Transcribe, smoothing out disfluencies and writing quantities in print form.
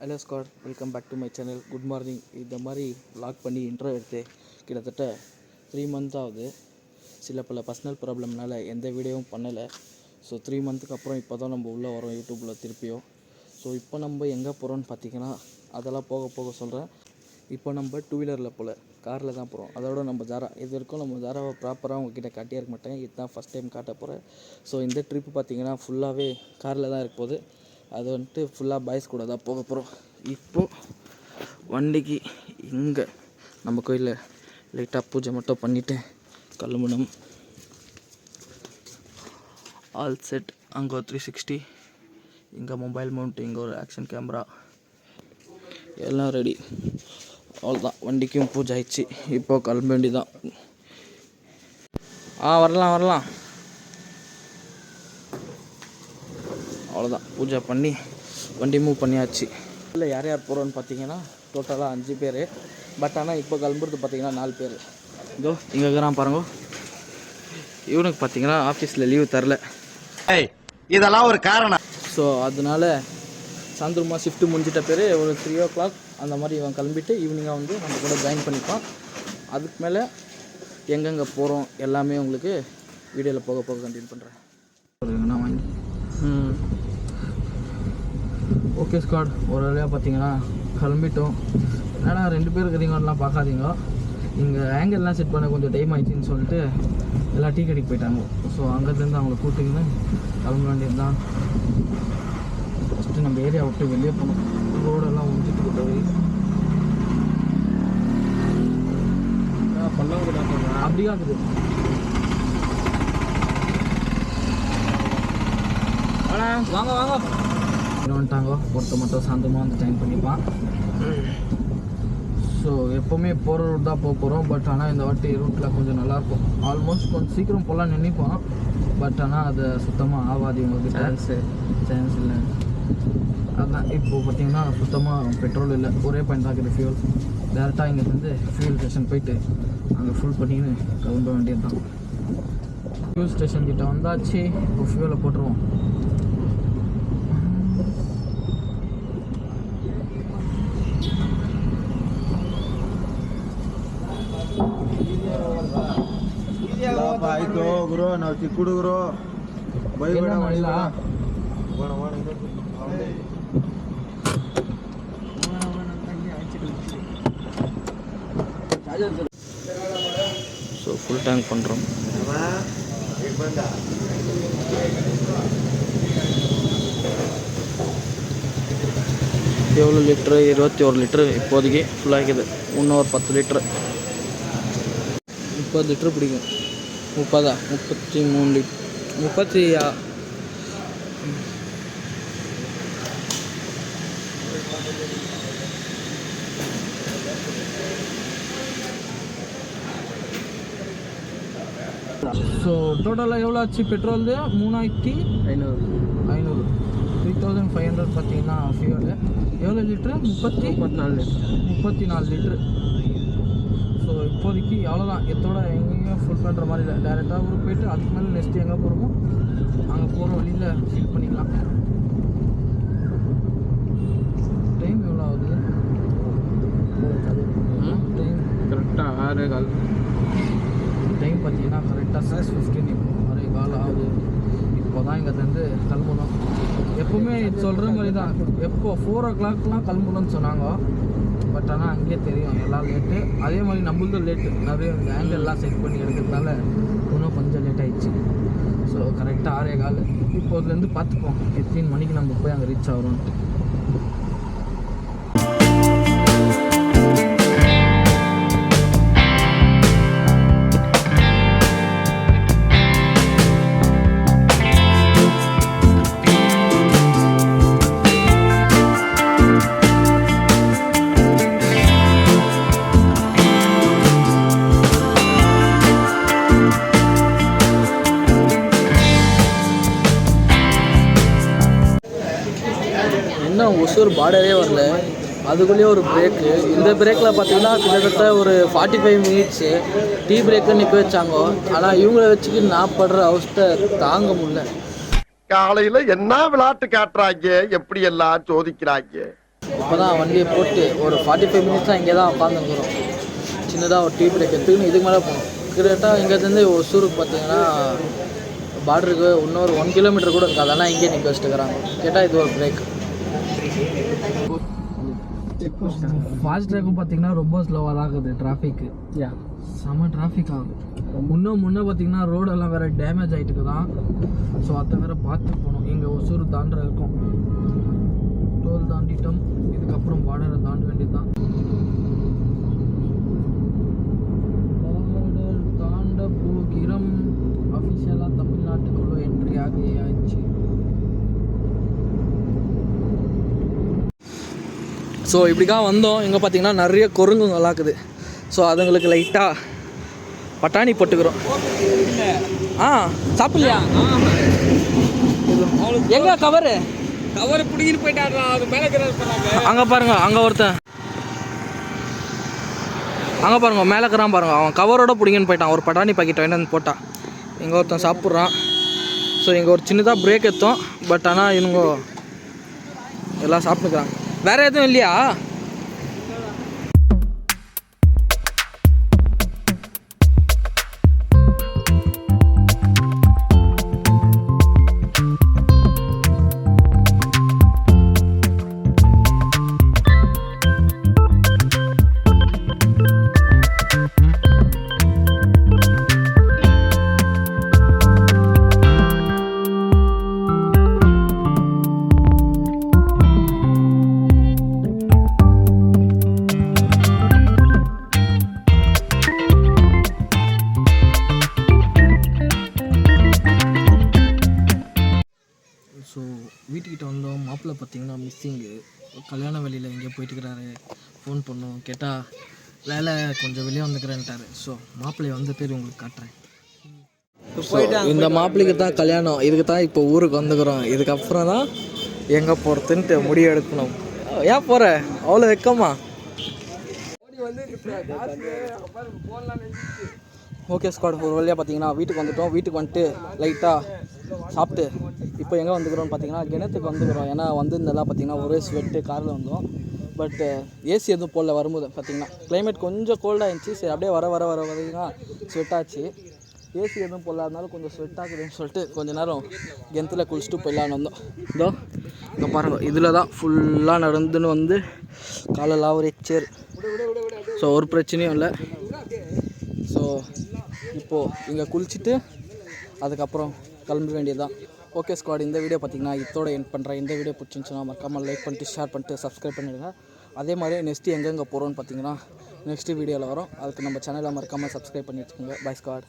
Hello Scott, welcome back to my channel. Good morning. இந்த மாதிரி vlog பண்ணி intro எடுத்து கிட்டத்தட்ட 3 months ஆகுது. சில பல பர்சனல் ப்ராப்ளம்னால எந்த வீடியோவும் பண்ணலை. ஸோ 3 months அப்புறம் இப்போ தான் நம்ம உள்ளே வரோம் யூடியூப்பில் திருப்பியும். ஸோ இப்போ நம்ம எங்கே போகிறோன்னு பார்த்தீங்கன்னா அதெல்லாம் போக போக சொல்கிறேன். இப்போ நம்ம 2 வீலரில் போல் காரில் தான் போகிறோம். அதோட நம்ம ஜாரா இது வரைக்கும் நம்ம ஜாராவை ப்ராப்பராக உங்ககிட்ட காட்டியே இருக்க மாட்டேன். இதுதான் ஃபஸ்ட் டைம் காட்ட போகிறேன். ஸோ இந்த ட்ரிப்பு பார்த்தீங்கன்னா ஃபுல்லாகவே காரில் தான் இருக்க போகுது. அது வந்துட்டு ஃபுல்லாக பாய்ஸ் கூட தான் போக போகிறோம். இப்போது வண்டிக்கு இங்கே நம்ம கோயிலில் லைட்டாக பூஜை மட்டும் பண்ணிவிட்டு கல்லுமணம் ஆல் செட். அங்கே ஒரு 360, இங்கே மொபைல் மவுண்ட், இங்கே ஒரு ஆக்ஷன் கேமரா, எல்லாம் ரெடி. அவ்வளோதான், வண்டிக்கும் பூஜை ஆயிடுச்சு. இப்போது கிளம்ப வேண்டி தான். வரலாம். அவ்வளோதான், பூஜை பண்ணி வண்டி மூவ் பண்ணியாச்சு. இல்லை யார் போகிறோன்னு பார்த்தீங்கன்னா டோட்டலாக 5 பேர். பட் ஆனால் இப்போ கிளம்புறது பார்த்தீங்கன்னா 4 பேர். இதோ இங்கே இருக்கிறான் பாருங்க. இவனுக்கு பார்த்தீங்கன்னா ஆஃபீஸில் லீவு தரல. இதெல்லாம் ஒரு காரணம். ஸோ அதனால சாயந்தரமா ஷிஃப்ட்டு முடிஞ்சிட்ட பேர் ஒரு 3 o'clock அந்த மாதிரி இவன் கிளம்பிட்டு ஈவினிங்காக வந்து நம்ம கூட ஜாயின் பண்ணிப்பான். அதுக்கு மேலே எங்கெங்கே போகிறோம் எல்லாமே உங்களுக்கு வீடியோவில் போக போக கண்டினியூ பண்ணுறேன். நான் வாங்கி ஓகே ஸ்காட், ஒரு வழியாக பார்த்தீங்கன்னா கிளம்பிட்டோம். ஏன்னா 2 பேர் இருக்கிறீங்கலாம் பார்க்காதீங்க. இங்கே ஆங்கிள்லாம் செட் பண்ண கொஞ்சம் டைம் ஆயிடுச்சின்னு சொல்லிட்டு எல்லாம் டீ கடைக்கு போயிட்டாங்க. ஸோ அங்கேருந்து அவங்கள கூட்டிக்கின்னு கிளம்ப வேண்டியது தான். ஃபஸ்ட்டு நம்ம ஏரியா விட்டு வெளியே போகணும். ரோடெல்லாம் உஞ்சிட்டு போய் பள்ளம் கூட அப்படியா இருக்குது. வாங்க வந்துட்டாங்க. ஒருத்த மட்டும் சாந்தமாக வந்து ஜாயின் பண்ணிப்பான். ஸோ எப்போவுமே போகிற ரூட் தான் போக போகிறோம். பட் ஆனால் இந்த வாட்டி ரூட்டில் கொஞ்சம் நல்லாயிருக்கும். ஆல்மோஸ்ட் கொஞ்சம் சீக்கிரம் போகலான்னு நினைப்போம். பட் ஆனால் அது சுத்தமாக ஆகாது. உங்களுக்கு சான்ஸ் இல்லை. அதுதான் இப்போது பார்த்தீங்கன்னா சுத்தமாக பெட்ரோல் இல்லை. ஒரே பாயிண்ட் தான் இருக்குது, ஃபியூல். டேரெக்டாக இங்கேருந்து ஃபியூல் ஸ்டேஷன் போயிட்டு அங்கே ஃபுல் பண்ணின்னு கிளம்ப வேண்டியது தான். ஃபியூல் ஸ்டேஷன் கிட்ட வந்தாச்சு. இப்போ ஃபியூலை போட்டுருவோம். ಆಯ್ತು ಗುರು, ನಾವು ಚಿಕ್ಕ ಹುಡುಗರು ಬೈಬೇಡ ಮಾಡಿಲ್ಲ. ஸோ ஃபுல் டேங்க் பண்ணுறோம். எவ்வளோ லிட்ரு? 21 லிட்ரு இப்போதைக்கு ஃபுல்லாகிது. இன்னும் ஒரு 10 லிட்ரு, 30 லிட்ரு பிடிக்கும். 33 லிட்ரு, 30. ஸோ டோட்டலாக எவ்வளோ ஆச்சு பெட்ரோல்? 3500, 3500 பார்த்தீங்கன்னா ஃபியூலு. எவ்வளோ லிட்ரு? 34 லிட்ரு. ஸோ இப்போதைக்கு அவ்வளோதான். எத்தோட எங்கேயும் ஃபுல் பண்ணுற மாதிரி இல்லை. டேரெக்டாக ஊருக்கு போயிட்டு அதுக்கு மேலே நெக்ஸ்ட்டு எங்கே போகிறோமோ அங்கே போகிற வழியில் ஃபில் பண்ணிக்கலாம். டைம் எவ்வளோ ஆகுது? டைம் கரெக்டாக 6:15. டைம் பார்த்தீங்கன்னா கரெக்டாக 6:15. இப்போ 6:15 ஆகுது. இப்போ தான் இங்கேருந்து கிளம்பணும். எப்போவுமே சொல்கிற மாதிரி தான். எப்போ 4 o'clockலாம் கிளம்பணும்னு சொன்னாங்க. பட் ஆனால் அங்கேயே தெரியும் எல்லாம் லேட்டு. அதே மாதிரி நம்மளும் லேட்டு. நிறைய இந்த ஆங்கிள்லாம் செட் பண்ணி எடுக்கிறதுனால இன்னும் கொஞ்சம் லேட் ஆகிடுச்சு. ஸோ கரெக்டாக 6:15. இப்போதுலேருந்து பார்த்துப்போம் எத்தனை மணிக்கு நம்ம போய் அங்கே ரீச் ஆகிறோன்ட்டு. ஒசூர் பார்டரே வரல, அதுக்குள்ளேயே ஒரு பிரேக்கு. இந்த பிரேக்கில் பார்த்தீங்கன்னா கிட்டத்தட்ட ஒரு 45 minutes டீ பிரேக்கு நிற்க வச்சாங்க. ஆனால் இவங்கள வச்சுக்கு நான் படுற அவஸ்தை தாங்க முடியல. காலையில் என்ன விளையாட்டு காட்டுறாங்க, எப்படி எல்லாம் சோதிக்கிறாங்க. இப்போ தான் வண்டியை போட்டு ஒரு 45 மினிட்ஸாக இங்கே தான் உட்காந்துருக்குறோம். சின்னதாக ஒரு டீ பிரேக் எடுத்துக்கின்னு இதுக்கு மேலே போகணும். கிட்டத்தட்ட இங்கேருந்து ஒசூருக்கு பார்த்தீங்கன்னா பார்டருக்கு இன்னொரு 1 கிலோமீட்டர் கூட இருக்காது. ஆனால் இங்கேயே நிற்க வச்சுட்டுக்கிறாங்க. கேட்டால் இது ஒரு பிரேக். ஃபாஸ்ட் ட்ராக்கும் பார்த்தீங்கன்னா ரொம்ப ஸ்லோவாக தான் இருக்குது. டிராஃபிக்கு செம்ம டிராஃபிக் ஆகுது. முன்னே பார்த்தீங்கன்னா ரோடெல்லாம் வேறு டேமேஜ் ஆகிட்டுக்கு தான். ஸோ அதை வேறு பார்த்து போகணும். இங்கே ஒசூர் தாண்டுற இருக்கும். டோல் தாண்டிட்டோம். இதுக்கப்புறம் பார்டரை தாண்ட வேண்டியது தான். பார்டர் தாண்ட போகிறோம். அஃபிஷியலாக தமிழ்நாட்டுக்குள்ளே என்ட்ரி ஆகியாச்சு. ஸோ இப்படிக்கா வந்தோம். இங்கே பார்த்தீங்கன்னா நிறைய குரங்குங்கள்லாம் இருக்குது. ஸோ அதுங்களுக்கு லைட்டாக பட்டாணி போட்டுக்கிறோம். சாப்பிட்லையா? எங்கே கவரு பிடிக்கிட்டு போயிட்டாரா? அது மேலே அங்கே பாருங்க, அங்கே ஒருத்தன் அங்கே பாருங்க மேலே இருக்கிறான் பாருங்க. அவன் கவரோட பிடிங்கின்னு போயிட்டான். ஒரு பட்டாணி பாக்கெட் வாங்கி வந்து போட்டான். இங்கே ஒருத்தன் சாப்பிட்றான். ஸோ இங்கே ஒரு சின்னதாக பிரேக் எடுத்தோம். பட் ஆனால் இவங்க எல்லாம் சாப்பிட்டுக்கிறாங்க. வேறு எதுவும் இல்லையா? ஸோ வீட்டுக்கிட்ட வந்தோம். மாப்பிள்ளை பார்த்தீங்கன்னா மிஸ்ஸிங்கு. கல்யாண வேலையில் எங்கேயோ போயிட்டுருக்கிறாரு. ஃபோன் பண்ணோம். கேட்டால் வேலை கொஞ்சம் வெளியே வந்துக்கிறேன்ட்டாரு. ஸோ மாப்பிள்ளையை வந்த பேர் உங்களுக்கு காட்டுறேன். இந்த மாப்பிள்ளைக்கு தான் கல்யாணம். இதுக்கு தான் இப்போ ஊருக்கு வந்துக்கிறோம். இதுக்கப்புறம் தான் எங்கே போகிறதுன்ட்டு முடிவு எடுக்கணும். ஏன் போகிற அவ்வளோ வெக்கமா? ஓகே ஸ்குவாட், ஒரு வழியாக பார்த்தீங்கன்னா வீட்டுக்கு வந்துட்டோம். வீட்டுக்கு வந்துட்டு லைட்டாக சாப்பிட்டு இப்போ எங்கே வந்துக்கிறோம்னு பார்த்தீங்கன்னா கிணத்துக்கு வந்துக்கிறோம். ஏன்னா வந்திருந்தெல்லாம் பார்த்தீங்கன்னா ஒரே ஸ்வெட்டு. காரில் வந்தோம். பட் ஏசி எதுவும் போடல. வரும்போது பார்த்தீங்கன்னா கிளைமேட் கொஞ்சம் கோல்டாக இருந்துச்சு. சரி அப்படியே வர பார்த்தீங்கன்னா ஸ்வெட் ஆச்சு. ஏசி எதுவும் போடலாதனால கொஞ்சம் ஸ்வெட் ஆகுதுன்னு சொல்லிட்டு கொஞ்சம் நேரம் கிணத்துல குளிச்சுட்டு போயிடலான்னு வந்தோம். இதோ இங்கே பாருங்கள், இதில் தான் ஃபுல்லாக நடந்துன்னு வந்து காலெல்லாம் ஒரு எச்சேர். ஸோ ஒரு பிரச்சனையும் இல்லை. ஸோ இப்போது இங்கே குளிச்சுட்டு அதுக்கப்புறம் கிளம்ப வேண்டியது தான். ஓகே ஸ்குவாட், இந்த வீடியோ பார்த்தீங்கன்னா இதோட எண்ட் பண்ணுறேன். இந்த வீடியோ பிடிச்சிருந்துச்சுன்னா மறக்காமல் லைக் பண்ணிட்டு ஷேர் பண்ணிட்டு சப்ஸ்கிரைப் பண்ணிவிடுங்க. அதே மாதிரி நெக்ஸ்ட்டு எங்கெங்கே போகிறோன்னு பார்த்தீங்கன்னா நெக்ஸ்ட்டு வீடியோவில் வரும். அதுக்கு நம்ம சேனலை மறக்காமல் சப்ஸ்கிரைப் பண்ணி வச்சுக்கோங்க. Bye squad.